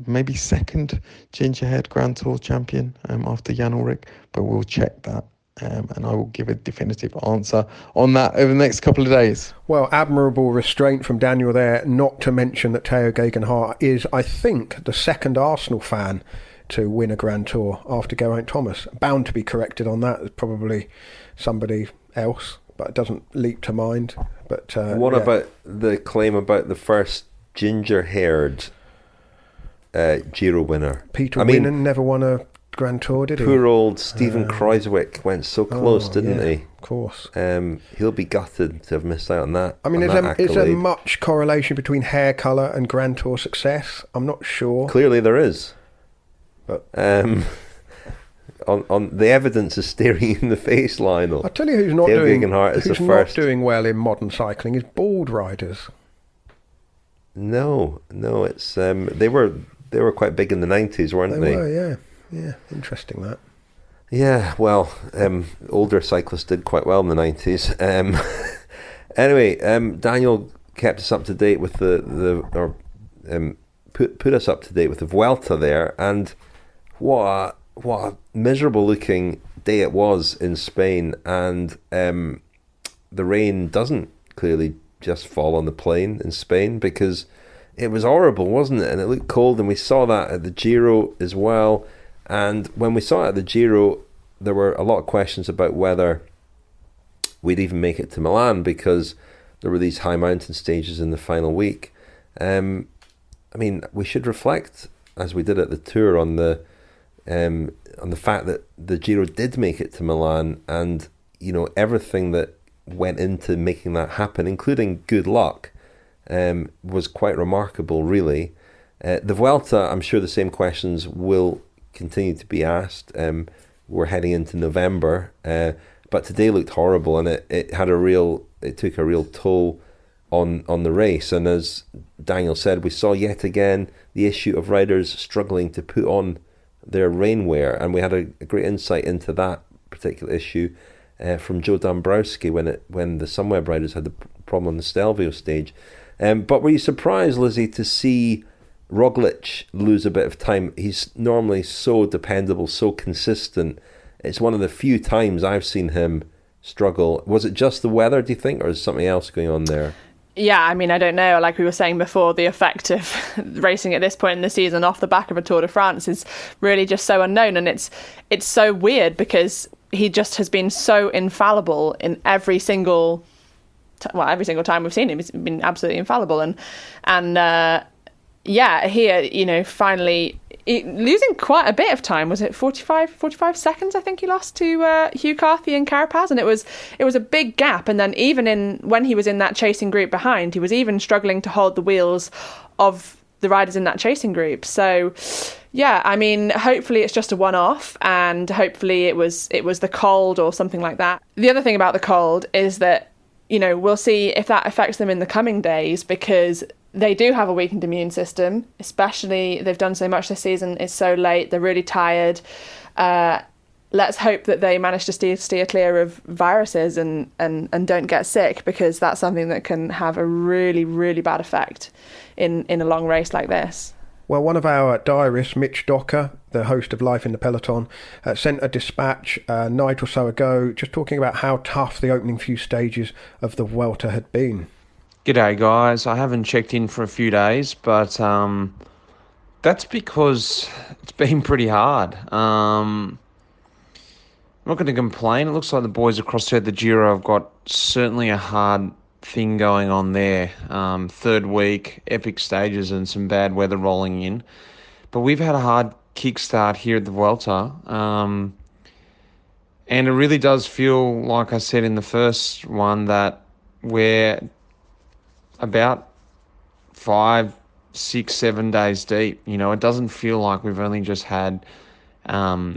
Maybe second ginger-haired Grand Tour champion after Jan Ullrich, but we'll check that. And I will give a definitive answer on that over the next couple of days. Well, admirable restraint from Daniel there, not to mention that Tao Geoghegan Hart is, I think, the second Arsenal fan to win a Grand Tour after Geraint Thomas. Bound to be corrected on that. There's probably somebody else, but it doesn't leap to mind. But what about the claim about the first ginger-haired Giro winner? Peter Winnen never won a Grand Tour, did he? Poor old Stephen Kruijswijk went so close, didn't he? Of course. He'll be gutted to have missed out on that. I mean, is there much correlation between hair colour and Grand Tour success? I'm not sure. Clearly there is. But on the evidence is staring you in the face, Lionel. I'll tell you who's not doing well in modern cycling is bald riders. No, it's they were quite big in the 90s, weren't they? They were, yeah, interesting that. Yeah, well, older cyclists did quite well in the 90s. Anyway, Daniel kept us up to date with put us up to date with the Vuelta there, and what a miserable looking day it was in Spain, and the rain doesn't clearly just fall on the plain in Spain, because it was horrible, wasn't it? And it looked cold, and we saw that at the Giro as well. And when we saw it at the Giro, there were a lot of questions about whether we'd even make it to Milan, because there were these high mountain stages in the final week. I mean, we should reflect, as we did at the Tour, on the fact that the Giro did make it to Milan, and everything that went into making that happen, including good luck, was quite remarkable, really. The Vuelta, I'm sure the same questions will continue to be asked. We're heading into November, but today looked horrible, and it took a real toll on the race. And as Daniel said, we saw yet again the issue of riders struggling to put on their rainwear, and we had a great insight into that particular issue from Joe Dombrowski when the Sunweb riders had the problem on the Stelvio stage. But were you surprised, Lizzy, to see Roglic lose a bit of time? He's normally so dependable, so consistent. It's one of the few times I've seen him struggle. Was it just the weather, do you think, or is something else going on there? Yeah, I mean, I don't know. Like we were saying before, the effect of racing at this point in the season off the back of a Tour de France is really just so unknown. And it's so weird, because he just has been so infallible in every single time we've seen him. He's been absolutely infallible. And here, finally losing quite a bit of time. Was it 45 seconds? I think he lost to Hugh, Carthy and Carapaz, and it was a big gap. And then even when he was in that chasing group behind, he was even struggling to hold the wheels of the riders in that chasing group. So yeah, I mean, hopefully it's just a one-off, and hopefully it was the cold or something like that. The other thing about the cold is that, we'll see if that affects them in the coming days, because they do have a weakened immune system, especially they've done so much this season. It's so late. They're really tired. Let's hope that they manage to steer clear of viruses and don't get sick, because that's something that can have a really, really bad effect in a long race like this. Well, one of our diarists, Mitch, the host of Life in the Peloton, sent a dispatch a night or so ago just talking about how tough the opening few stages of the Vuelta had been. G'day guys, I haven't checked in for a few days, but that's because it's been pretty hard. I'm not going to complain. It looks like the boys across here at the Giro have got certainly a hard thing going on there. Third week, epic stages and some bad weather rolling in. But we've had a hard kickstart here at the Vuelta. And it really does feel, like I said in the first one, that we're about 5, 6, 7 days deep. It doesn't feel like we've only just had 4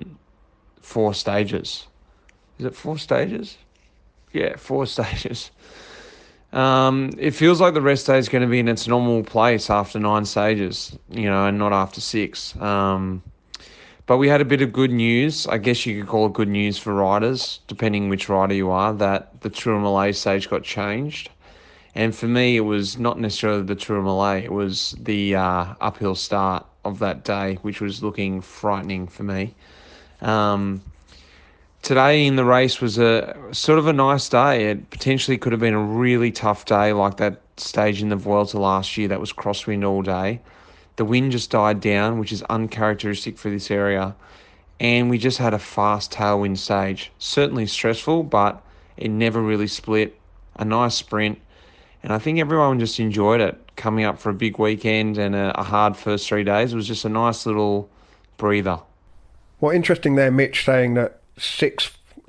4 stages. Is it 4 stages? Yeah, 4 stages. It feels like the rest day is going to be in its normal place after 9 stages, and not after 6. But we had a bit of good news. I guess you could call it good news for riders, depending which rider you are, that the Tourmalet stage got changed. And for me, it was not necessarily the Tourmalet. It was the uphill start of that day, which was looking frightening for me. Today in the race was a sort of a nice day. It potentially could have been a really tough day like that stage in the Vuelta last year that was crosswind all day. The wind just died down, which is uncharacteristic for this area. And we just had a fast tailwind stage. Certainly stressful, but it never really split. A nice sprint. And I think everyone just enjoyed it. Coming up for a big weekend and a hard first 3 days. It was just a nice little breather. Well, interesting there, Mitch, saying that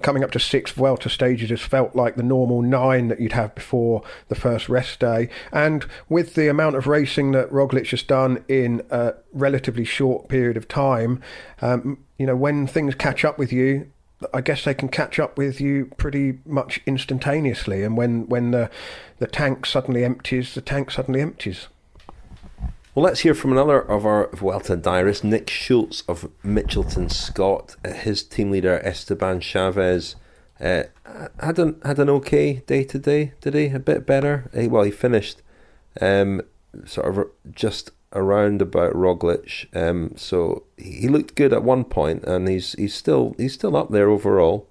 coming up to 6 Vuelta stages has felt like the normal 9 that you'd have before the first rest day. And with the amount of racing that Roglic has done in a relatively short period of time, when things catch up with you, I guess they can catch up with you pretty much instantaneously. And when the tank suddenly empties, the tank suddenly empties. Well, let's hear from another of our Vuelta diarists, Nick Schultz of Mitchelton Scott. His team leader, Esteban Chavez, had an okay day today, did he? A bit better? He finished sort of just around about Roglic. So he looked good at one point, and he's still up there overall.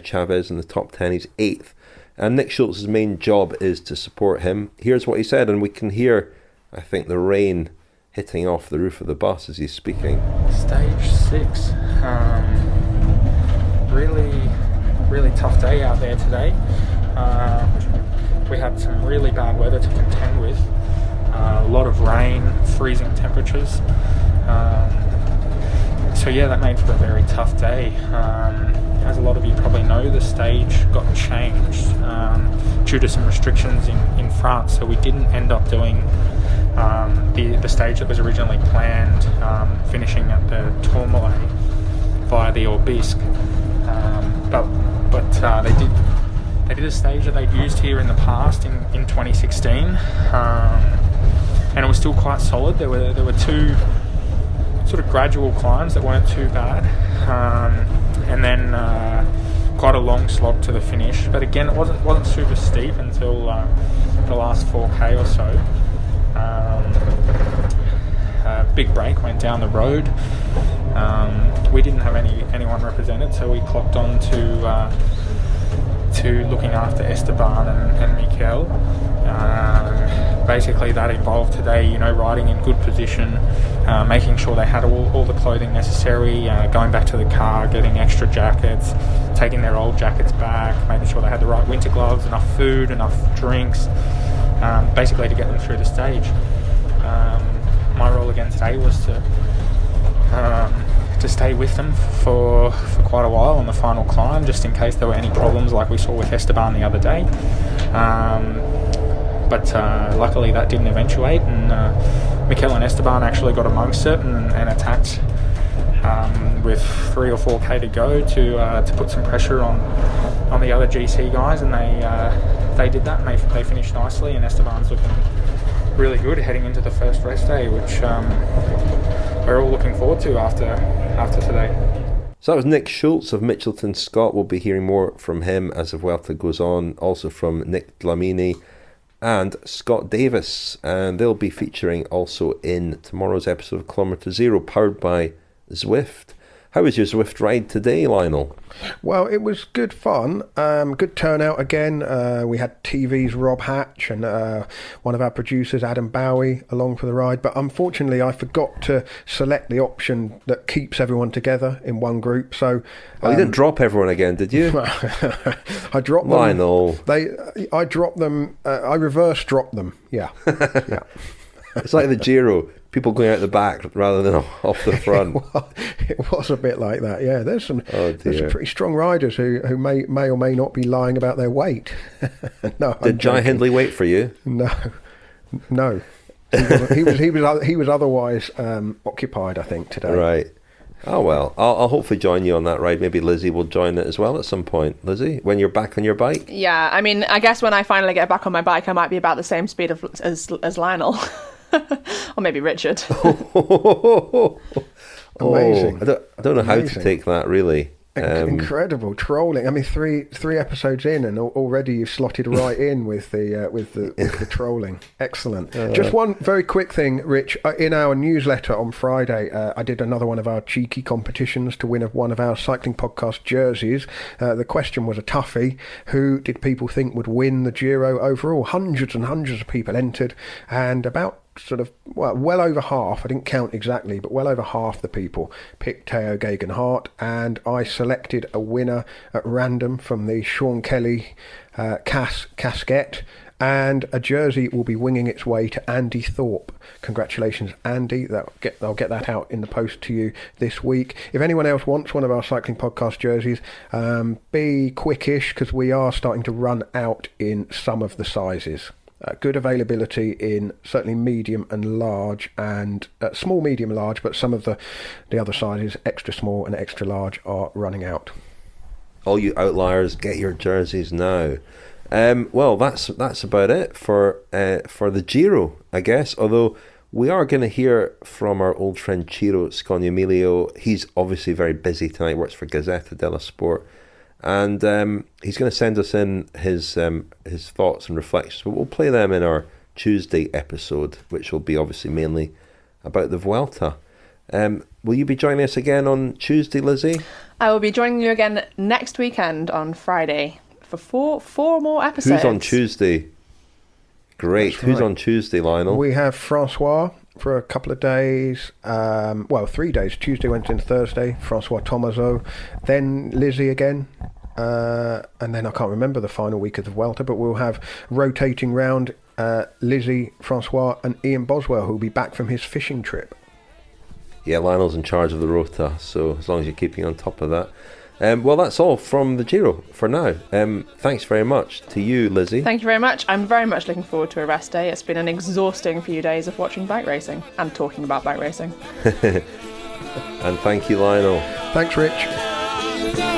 Chavez in the top 10, he's 8th. And Nick Schultz's main job is to support him. Here's what he said, and we can hear, I think, the rain hitting off the roof of the bus as he's speaking. Stage 6. Really tough day out there today. We had some really bad weather to contend with. A lot of rain, freezing temperatures. So yeah, that made for a very tough day. As a lot of you probably know, the stage got changed due to some restrictions in France. So we didn't end up doing the stage that was originally planned, finishing at the Tourmalet via the Orbisque. But they did a stage that they'd used here in the past in 2016, and it was still quite solid. There were 2 sort of gradual climbs that weren't too bad, and then quite a long slog to the finish. But again, it wasn't super steep until the last 4K or so. Big break went down the road. We didn't have anyone represented, so we clocked on to looking after Esteban and Mikel. Basically that involved today, riding in good position, making sure they had all the clothing necessary, going back to the car, getting extra jackets, taking their old jackets back, making sure they had the right winter gloves, enough food, enough drinks, basically to get them through the stage. My role again today was to stay with them for quite a while on the final climb, just in case there were any problems like we saw with Esteban the other day. But luckily that didn't eventuate, and Mikel and Esteban actually got amongst it and attacked with 3 or 4K to go to put some pressure on the other GC guys, and they did that, and they finished nicely, and Esteban's looking really good heading into the first rest day, which we're all looking forward to after today. So that was Nick Schultz of Mitchelton Scott. We'll be hearing more from him as the Vuelta goes on, also from Nick Dlamini and Scott Davis, and they'll be featuring also in tomorrow's episode of Kilometre Zero, powered by Zwift. How was your Zwift ride today, Lionel? Well, it was good fun. Good turnout again. We had TV's Rob Hatch and one of our producers, Adam Bowie, along for the ride. But unfortunately, I forgot to select the option that keeps everyone together in one group. So you didn't drop everyone again, did you? I dropped them. Lionel. I dropped them. I reverse dropped them. Yeah. Yeah. It's like the Giro. People going out the back rather than off the front. It was a bit like that, yeah. There's some pretty strong riders who may or may not be lying about their weight. No, did Jai Hindley wait for you? No. He was otherwise occupied, I think, today. Right. Oh, well, I'll hopefully join you on that ride. Maybe Lizzy will join it as well at some point. Lizzy, when you're back on your bike? Yeah, I mean, I guess when I finally get back on my bike, I might be about the same speed as Lionel. Or maybe Richard. Amazing. I don't know how to take that, really. Incredible trolling. I mean, three episodes in, and already you've slotted right in with the trolling. Excellent. Just one very quick thing, Rich. In our newsletter on Friday, I did another one of our cheeky competitions to win one of our cycling podcast jerseys. The question was a toughie: who did people think would win the Giro overall? Hundreds and hundreds of people entered, and about well over half, I didn't count exactly, but well over half the people picked Tao Geoghegan Hart, and I selected a winner at random from the Sean Kelly casquette, and a jersey will be winging its way to Andy Thorpe. Congratulations, Andy. I'll get that out in the post to you this week. If anyone else wants one of our cycling podcast jerseys, be quickish, because we are starting to run out in some of the sizes. Good availability in certainly medium and large, and small, medium, large, but some of the other sizes, extra small and extra large, are running out. All you outliers, get your jerseys now. Well, that's about it for the Giro, I guess. Although we are going to hear from our old friend Ciro Scognamiglio. He's obviously very busy tonight. Works for Gazzetta dello Sport. And he's going to send us in his thoughts and reflections. But we'll play them in our Tuesday episode, which will be obviously mainly about the Vuelta. Will you be joining us again on Tuesday, Lizzy? I will be joining you again next weekend on Friday for four more episodes. Who's on Tuesday? Great. That's Who's right. on Tuesday, Lionel? We have Francois for a couple of days, 3 days, Tuesday, Wednesday and Thursday, Francois Tomaso, then Lizzy again, and then I can't remember the final week of the Vuelta, but we'll have rotating round Lizzy, Francois and Ian Boswell, who will be back from his fishing trip. Yeah, Lionel's in charge of the rota, so as long as you're keeping on top of that. Well, that's all from the Giro for now. Thanks very much to you, Lizzy. Thank you very much. I'm very much looking forward to a rest day. It's been an exhausting few days of watching bike racing and talking about bike racing. And thank you, Lionel. Thanks, Rich.